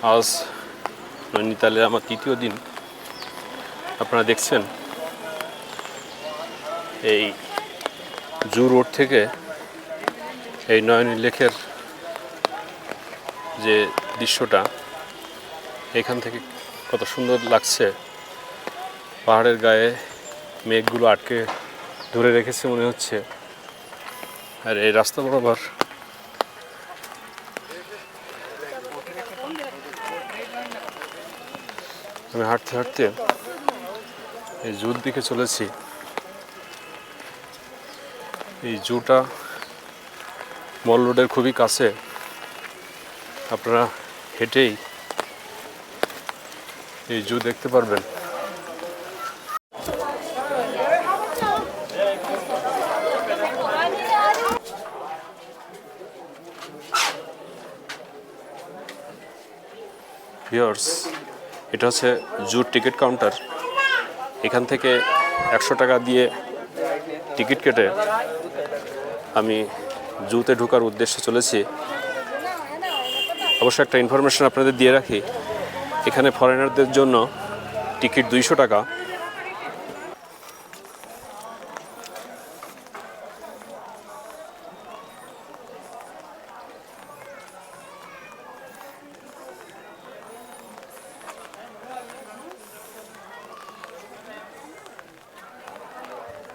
আজ নৈনিতালে আমার তৃতীয় দিন। আপনারা দেখছেন এই জু রোড থেকে এই নয়নী লেকের যে দৃশ্যটা, এখান থেকে কত সুন্দর লাগছে। পাহাড়ের গায়ে মেঘগুলো আটকে ধরে রেখেছে মনে হচ্ছে। আর এই রাস্তা বরাবর আমি হাঁটতে হাঁটতে এই জুর দিকে চলেছি। এই জুটা মল রোডের খুবই কাছে। আপনারা হেঁটেই এই জু দেখতে পারবেন। ভিউয়ার্স, এটা হচ্ছে জুর টিকিট কাউন্টার। এখান থেকে 100 টাকা দিয়ে টিকিট কেটে আমি জুতে ঢোকার উদ্দেশ্যে চলেছি। অবশ্য একটা ইনফরমেশন আপনাদের দিয়ে রাখি, এখানে ফরেনারদের জন্য টিকিট 200 টাকা।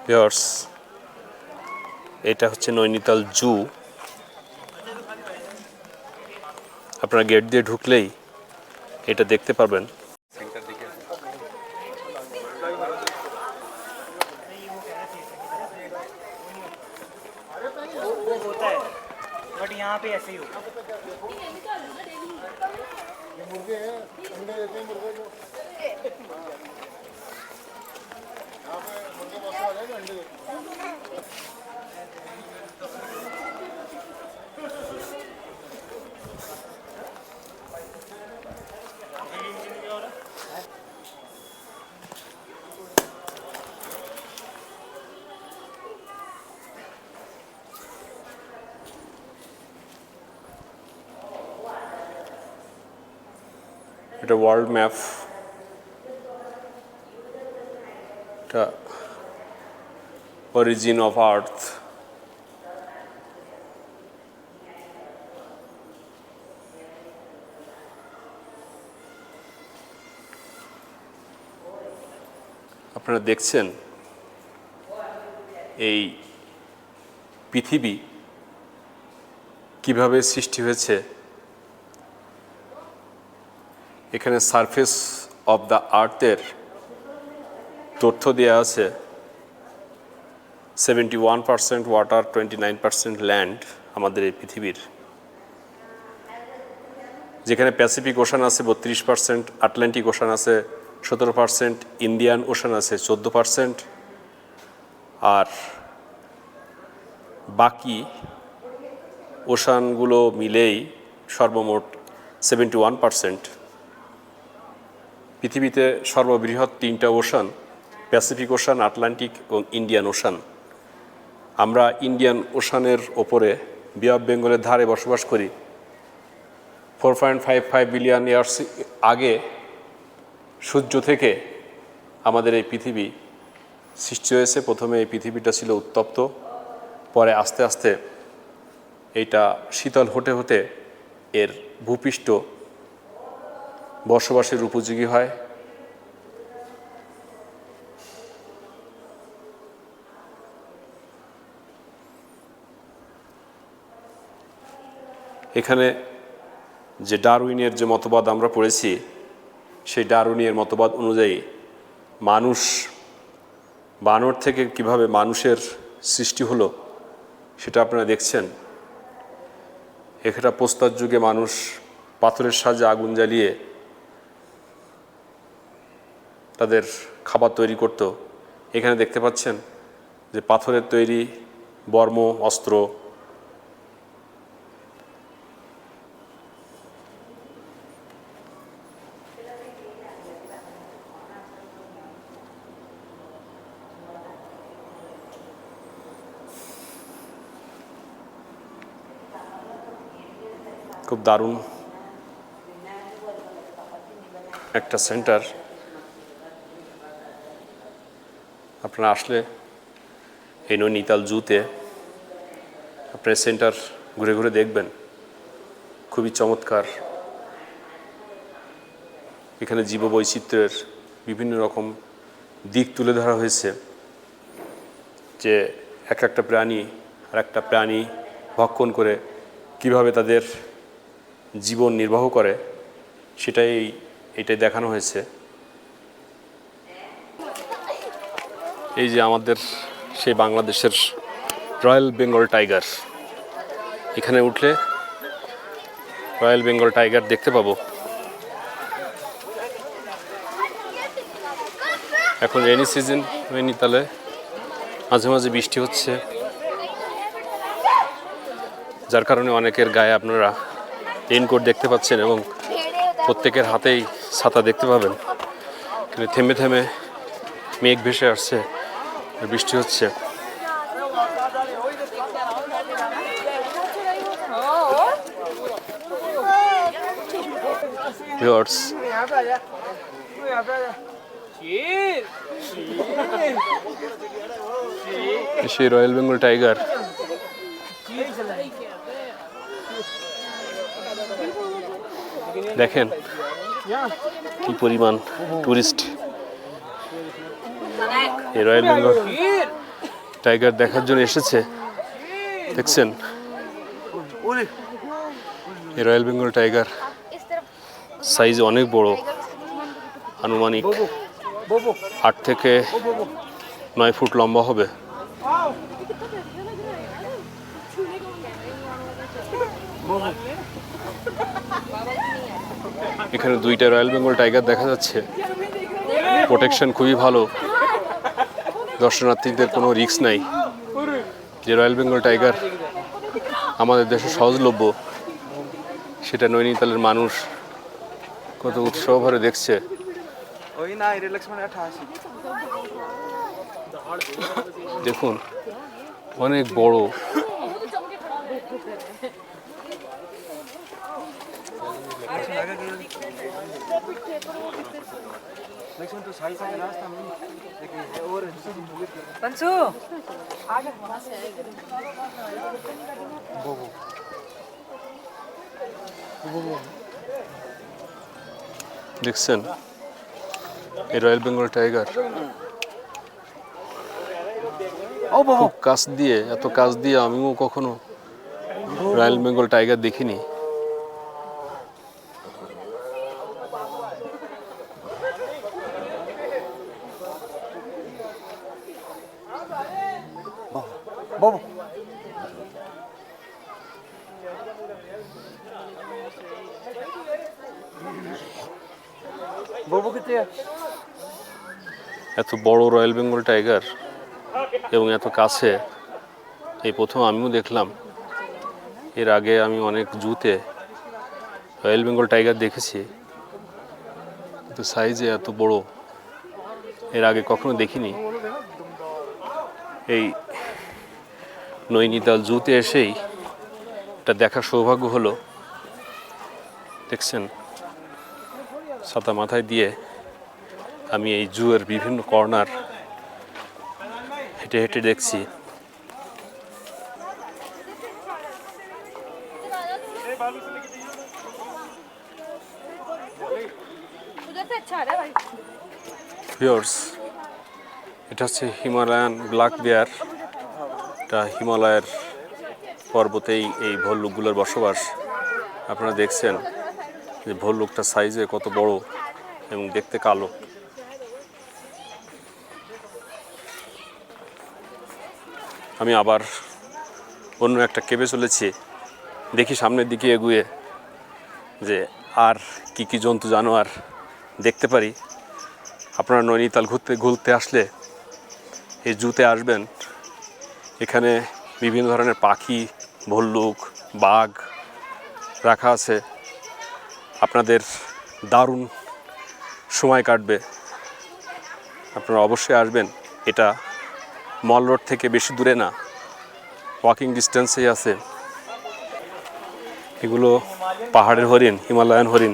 ভিউয়ার্স, এটা হচ্ছে নৈনিতাল জু। আপনারা গেট দিয়ে ঢুকলেই এটা দেখতে পারবেন। बट यहाँ पे ऐसे ही होता है। ये मुर्गे हैं, अंडे देते हैं मुर्गे को। यहाँ पे मुर्गे बहुत सारे हैं, अंडे देते हैं। এটা ওয়ার্ল্ড ম্যাপ। এটা অরিজিন অফ আর্থ। আপনারা দেখছেন এই পৃথিবী কিভাবে সৃষ্টি হয়েছে। এখানে সারফেস অফ দ্য আর্থের তথ্য দেওয়া আছে। 71% ওয়াটার, 29% ল্যান্ড আমাদের এই পৃথিবীর। যেখানে প্যাসিফিক ওশান আছে 32%, আটলান্টিক ওশান আছে 17%, ইন্ডিয়ান ওশান আছে 14%, আর বাকি ওশানগুলো মিলেই সর্বমোট 71%। পৃথিবীতে সর্ববৃহৎ 3টা ওশান, প্যাসিফিক ওশান, আটলান্টিক এবং ইন্ডিয়ান ওশান। আমরা ইন্ডিয়ান ওশানের ওপরে বে অফ বেঙ্গলের ধারে বসবাস করি। 4.55 বিলিয়ন ইয়ার্স আগে সূর্য থেকে আমাদের এই পৃথিবী সৃষ্টি হয়েছে। প্রথমে এই পৃথিবীটা ছিল উত্তপ্ত, পরে আস্তে আস্তে এইটা শীতল হতে হতে এর ভূপৃষ্ঠ বসবাসের উপযোগী হয়। এখানে যে ডারউইনের যে মতবাদ আমরা পড়েছি, সেই ডারউইনের মতবাদ অনুযায়ী মানুষ, বানর থেকে কিভাবে মানুষের সৃষ্টি হলো সেটা আপনারা দেখছেন। এখানে প্রস্তর যুগে মানুষ পাথরের সাহায্যে আগুন জ্বালিয়ে তাদের খাবার তৈরি করত। এখানে দেখতে পাচ্ছেন যে পাথরের তৈরি বর্ম, অস্ত্র। খুব দারুণ একটা সেন্টার, আপনারা আসলে এই নৈনিতাল জুতে আপনার সেন্টার ঘুরে ঘুরে দেখবেন, খুবই চমৎকার। এখানে জীববৈচিত্র্যের বিভিন্ন রকম দিক তুলে ধরা হয়েছে, যে এক একটা প্রাণী আর একটা প্রাণী ভক্ষণ করে কিভাবে তাদের জীবন নির্বাহ করে এটাই দেখানো হয়েছে। এই যে আমাদের সেই বাংলাদেশের রয়্যাল বেঙ্গল টাইগার, এখানে উঠলে রয়্যাল বেঙ্গল টাইগার দেখতে পাবো। এখন রেনি সিজন, নৈনিতালে মাঝে মাঝে বৃষ্টি হচ্ছে, যার কারণে অনেকের গায়ে আপনারা রেইনকোট দেখতে পাচ্ছেন এবং প্রত্যেকের হাতেই ছাতা দেখতে পাবেন। কিন্তু থেমে থেমে মেঘ ভেসে আসছে, বৃষ্টি হচ্ছে। ভিউয়ার্স, সেই রয়্যাল বেঙ্গল টাইগার দেখেন কি পরিমাণ টুরিস্ট এই রয়্যাল বেঙ্গল টাইগার দেখার জন্য এসেছে। দেখছেন এই রয়্যাল বেঙ্গল টাইগার সাইজ অনেক বড়, আনুমানিক 8 থেকে 9 ফুট লম্বা হবে। এখানে 2টা রয়্যাল বেঙ্গল টাইগার দেখা যাচ্ছে। প্রোটেকশন খুবই ভালো, দর্শনার্থীদের কোনো রিস্ক নাই। যে রয়্যাল বেঙ্গল টাইগার আমাদের দেশে সহজলভ্য, সেটা নৈনিতালের মানুষ কত উৎসাহ ভরে দেখছে। দেখুন অনেক বড়, দেখছেন এই রয়্যাল বেঙ্গল টাইগার খুব কাছ দিয়ে, এত কাছ দিয়ে আমিও কখনো রয়্যাল বেঙ্গল টাইগার দেখিনি। এত বড় রয়্যাল বেঙ্গল টাইগার এবং এত কাছে এই প্রথম আমিও দেখলাম। এর আগে আমি অনেক জুতে রয়্যাল বেঙ্গল টাইগার দেখেছি, কিন্তু সাইজে এত বড় এর আগে কখনো দেখিনি। এই নৈনিতাল জুতে এসেই এটা দেখার সৌভাগ্য হলো। দেখছেন ছাতা মাথায় দিয়ে আমি এই জুয়ের বিভিন্ন কর্নার হেঁটে হেঁটে দেখছি। ভিউয়ার্স, এটা হচ্ছে হিমালয়ান ব্ল্যাক বেয়ার। এটা হিমালয়ের পর্বতেই এই ভল্লুকগুলোর বসবাস। আপনারা দেখছেন যে ভল্লুকটা সাইজে কত বড় এবং দেখতে কালো। আমি আবার অন্য একটা কেবে চলেছি, দেখি সামনের দিকে এগুয়ে যে আর কি কি জন্তু জানোয়ার দেখতে পারি। আপনারা নৈনিতাল ঘুরতে আসলে এই জুতে আসবেন। এখানে বিভিন্ন ধরনের পাখি, ভল্লুক, বাঘ রাখা আছে। আপনাদের দারুণ সময় কাটবে, আপনারা অবশ্যই আসবেন। এটা মল রোড থেকে বেশি দূরে না, ওয়াকিং ডিস্টেন্সেই আছে। এগুলো পাহাড়ের হরিণ, হিমালয়ান হরিণ।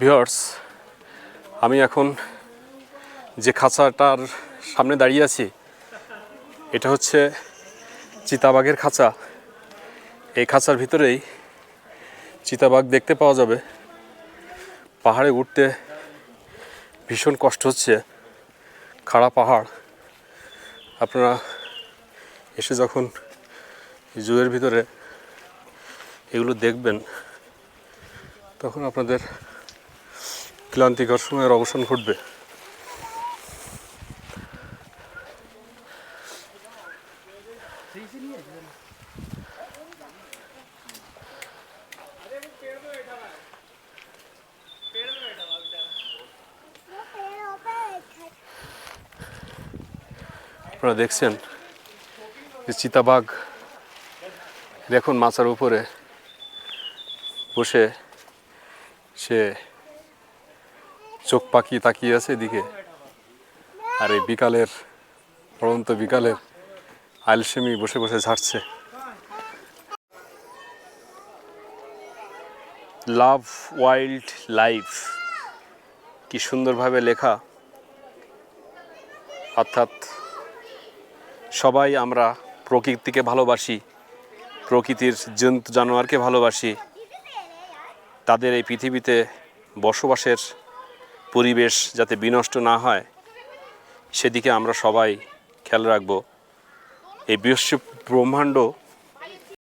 ভিউয়ার্স, আমি এখন যে খাঁচাটার সামনে দাঁড়িয়ে আছি এটা হচ্ছে চিতাবাঘের খাঁচা। এই খাঁচার ভিতরেই চিতাবাঘ দেখতে পাওয়া যাবে। পাহাড়ে উঠতে ভীষণ কষ্ট হচ্ছে, খাড়া পাহাড়। আপনারা এসে যখন জুয়ের ভিতরে এগুলো দেখবেন তখন আপনাদের ক্লান্তিকর সময়ের অবসান ঘটবে। আপনারা দেখছেন যে চিতাবাঘ দেখুন মাচার উপরে বসে সে চোখ পাকিয়ে তাকিয়ে আছে এদিকে। আর এই বিকালের পড়ন্ত বিকালের আলসেমি বসে বসে ঝাড়ছে। লাভ ওয়াইল্ড লাইফ কি সুন্দরভাবে লেখা। অর্থাৎ সবাই আমরা প্রকৃতিকে ভালোবাসি, প্রকৃতির জন্তু জানোয়ারকে ভালোবাসি। তাদের এই পৃথিবীতে বসবাসের পরিবেশ যাতে বিনষ্ট না হয় সেদিকে আমরা সবাই খেয়াল রাখব। এই বিশ্ব ব্রহ্মাণ্ড